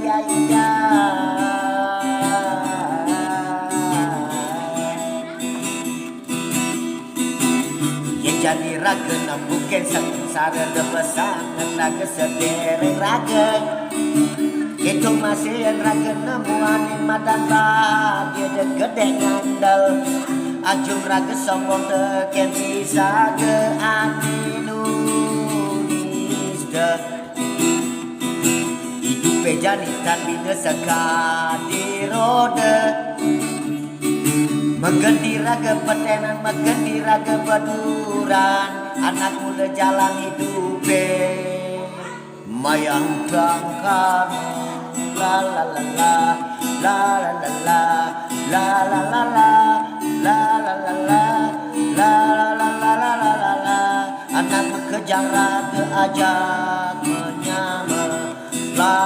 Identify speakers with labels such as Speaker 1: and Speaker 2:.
Speaker 1: ya ya. Yang jadi raga bukan sengsara debesan raga sederek raga. Itu masih yang raga nemuan madan bahagia degede ngandel. Ajung raga sombong teken sisa ke aninunis de. Hidup jani tapi nesaka di roda. Menggendira ke petenan, menggendira ke peduran. Anak muda jalan hidup mayang tangkan. La la la la, la la la la, la la la la, la la la la, la la la la la la la. Anak kejar raga ajak